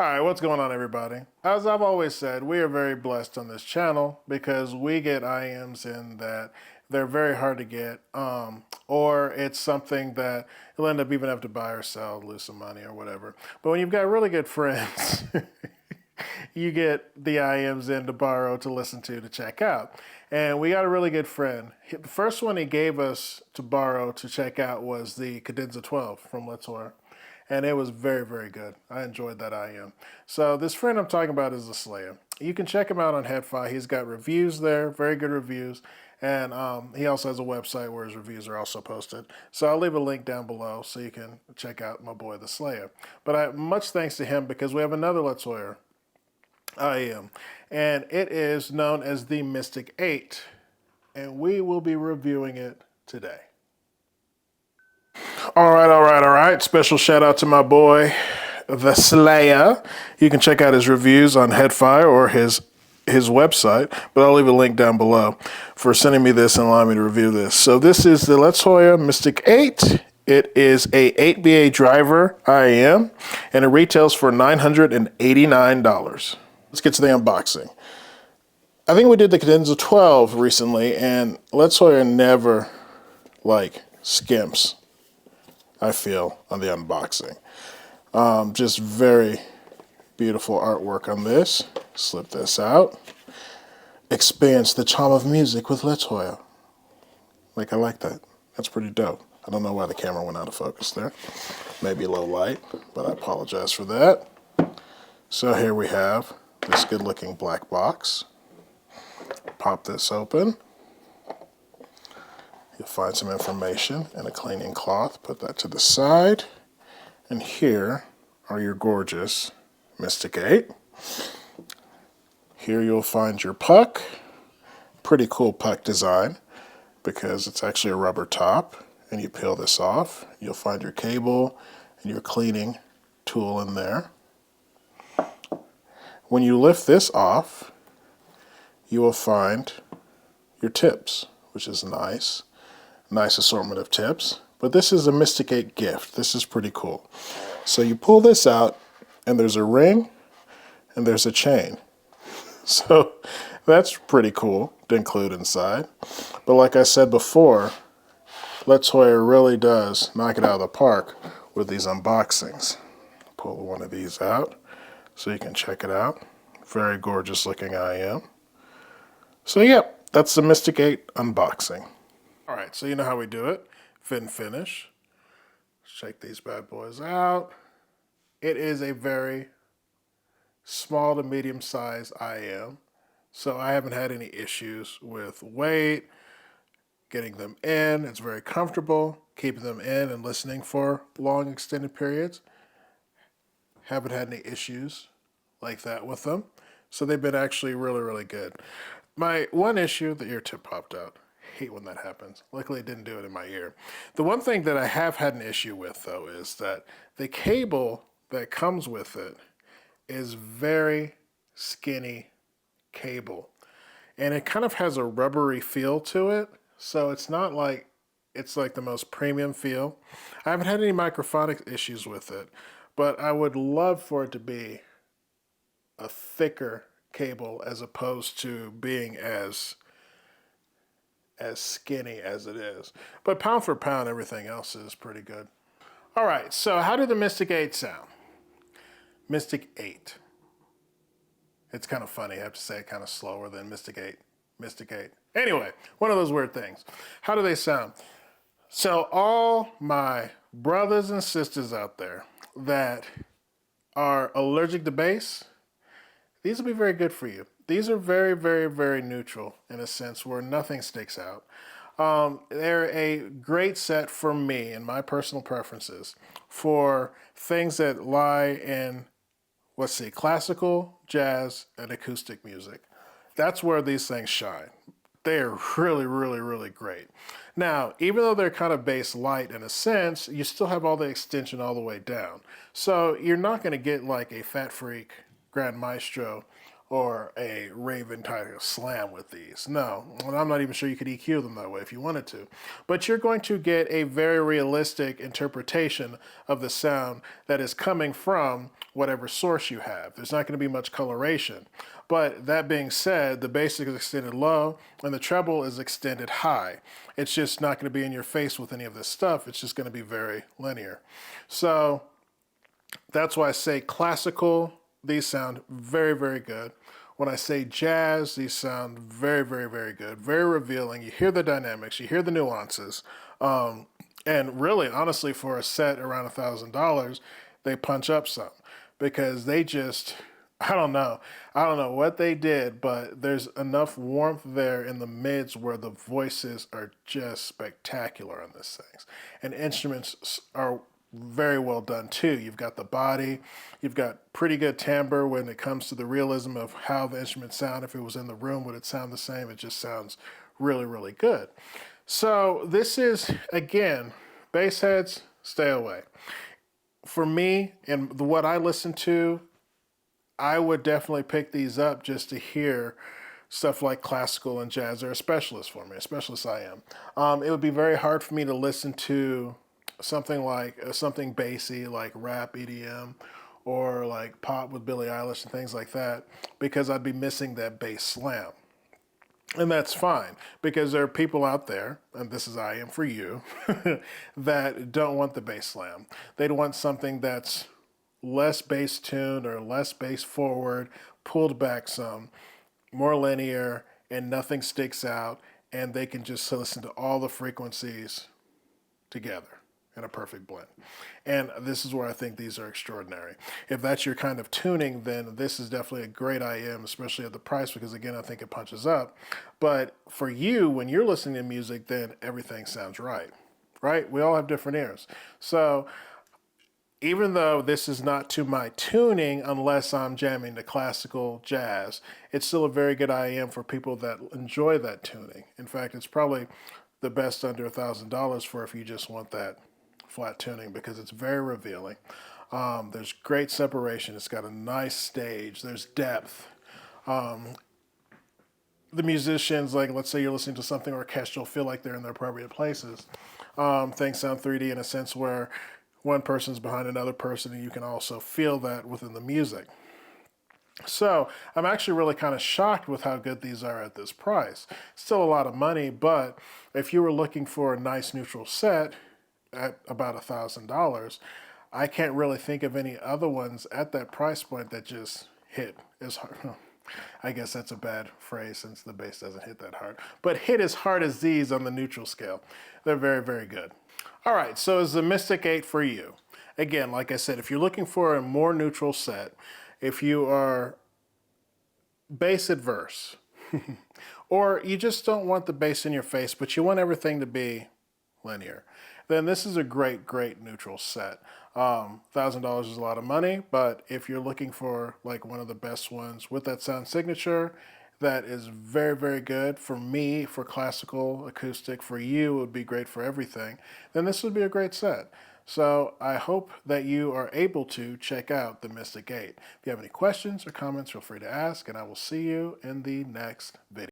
All right, what's going on, everybody? As I've always said, we are very blessed on this channel because we get IEMs in that they're very hard to get, or it's something that you'll end up even have to buy or sell, lose some money or whatever. But when you've got really good friends, you get the IEMs in to borrow, to listen to check out. And we got a really good friend. The first one he gave us to borrow to check out was the Cadenza 12 from Letshuoer. And it was very, very good. I enjoyed that IEM. So this friend I'm talking about is Letshuoer. You can check him out on HeadFi. He's got reviews there, very good reviews. And he also has a website where his reviews are also posted. So I'll leave a link down below so you can check out my boy, Letshuoer. But much thanks to him because we have another Letshuoer IEM. And it is known as the Mystic 8. And we will be reviewing it today. All right. Special shout out to my boy, Letshuoer. You can check out his reviews on HeadFi or his website, but I'll leave a link down below for sending me this and allowing me to review this. So this is the Letshuoer Mystic 8. It is a 8BA driver IEM, and it retails for $989. Let's get to the unboxing. I think we did the Cadenza 12 recently, and Letshuoer never, skimps, I feel, on the unboxing. Just very beautiful artwork on this. Slip this out. Experience the charm of music with Letshuoer. I like that. That's pretty dope. I don't know why the camera went out of focus there. Maybe a little light, but I apologize for that. So here we have this good looking black box. Pop this open. You'll find some information and a cleaning cloth. Put that to the side. And here are your gorgeous Mystic 8. Here you'll find your puck. Pretty cool puck design because it's actually a rubber top. And you peel this off. You'll find your cable and your cleaning tool in there. When you lift this off, you will find your tips, which is nice. Nice assortment of tips. But this is a Mystic 8 gift. This is pretty cool. So you pull this out, and there's a ring, and there's a chain. So that's pretty cool to include inside. But like I said before, Letshuoer really does knock it out of the park with these unboxings. Pull one of these out so you can check it out. Very gorgeous looking IEM. So yep, that's the Mystic 8 unboxing. All right, so you know how we do it. Fit and finish. Check these bad boys out. It is a very small to medium size IEM. So I haven't had any issues with weight, getting them in. It's very comfortable, keeping them in and listening for long extended periods. Haven't had any issues like that with them. So they've been actually really, really good. My one issue, the ear tip popped out. Hate when that happens. Luckily it didn't do it in my ear. The one thing that I have had an issue with though is that the cable that comes with it is very skinny cable. And it kind of has a rubbery feel to it. So it's not like it's like the most premium feel. I haven't had any microphonic issues with it, but I would love for it to be a thicker cable as opposed to being as skinny as it is. But pound for pound, everything else is pretty good. All right, so how do the Mystic 8 sound? Mystic 8. It's kind of funny. I have to say it kind of slower than Mystic 8. Mystic 8. Anyway, one of those weird things. How do they sound? So all my brothers and sisters out there that are allergic to bass, these will be very good for you. These are very, very, very neutral in a sense where nothing sticks out. They're a great set for me and my personal preferences for things that lie in, let's see, classical, jazz, and acoustic music. That's where these things shine. They are really, really, really great. Now, even though they're kind of bass light in a sense, you still have all the extension all the way down. So you're not going to get like a Fat Freak Grand Maestro or a Raven type of slam with these. No, and I'm not even sure you could EQ them that way if you wanted to. But you're going to get a very realistic interpretation of the sound that is coming from whatever source you have. There's not going to be much coloration. But that being said, the bass is extended low and the treble is extended high. It's just not going to be in your face with any of this stuff. It's just going to be very linear. So that's why I say classical, these sound very, very good. When I say jazz, these sound very, very, very good, very revealing. You hear the dynamics, you hear the nuances. And really, honestly, for a set around $1,000, they punch up some because they just, I don't know. I don't know what they did, but there's enough warmth there in the mids where the voices are just spectacular on these things. And instruments are very well done too. You've got the body, you've got pretty good timbre when it comes to the realism of how the instrument sound. If it was in the room, would it sound the same? It just sounds really, really good. So this is, again, bass heads, stay away. For me and what I listen to, I would definitely pick these up just to hear stuff like classical and jazz. They're a specialist for me, a specialist I am. It would be very hard for me to listen to something like something bassy like rap, EDM, or like pop with Billie Eilish and things like that, because I'd be missing that bass slam. And that's fine, because there are people out there, and this is IEM for you, that don't want the bass slam. They'd want something that's less bass tuned or less bass forward, pulled back some, more linear, and nothing sticks out, and they can just listen to all the frequencies together in a perfect blend. And this is where I think these are extraordinary. If that's your kind of tuning, then this is definitely a great IEM, especially at the price, because again, I think it punches up. But for you, when you're listening to music, then everything sounds right, right? We all have different ears. So even though this is not to my tuning, unless I'm jamming to classical jazz, it's still a very good IEM for people that enjoy that tuning. In fact, it's probably the best under $1,000 for if you just want that flat tuning, because it's very revealing. There's great separation. It's got a nice stage. There's depth. The musicians, like let's say you're listening to something orchestral, feel like they're in their appropriate places. Things sound 3D in a sense where one person's behind another person, and you can also feel that within the music. So I'm actually really kind of shocked with how good these are at this price. Still a lot of money, but if you were looking for a nice neutral set at about $1,000, I can't really think of any other ones at that price point that just hit as hard. I guess that's a bad phrase since the bass doesn't hit that hard, but hit as hard as these on the neutral scale. They're very, very good. All right, so is the Mystic 8 for you? Again, like I said, if you're looking for a more neutral set, if you are bass adverse, or you just don't want the bass in your face, but you want everything to be linear, then this is a great, great neutral set. $1,000 is a lot of money, but if you're looking for like one of the best ones with that sound signature, that is very, very good for me, for classical, acoustic, for you, it would be great for everything, then this would be a great set. So I hope that you are able to check out the Mystic 8. If you have any questions or comments, feel free to ask, and I will see you in the next video.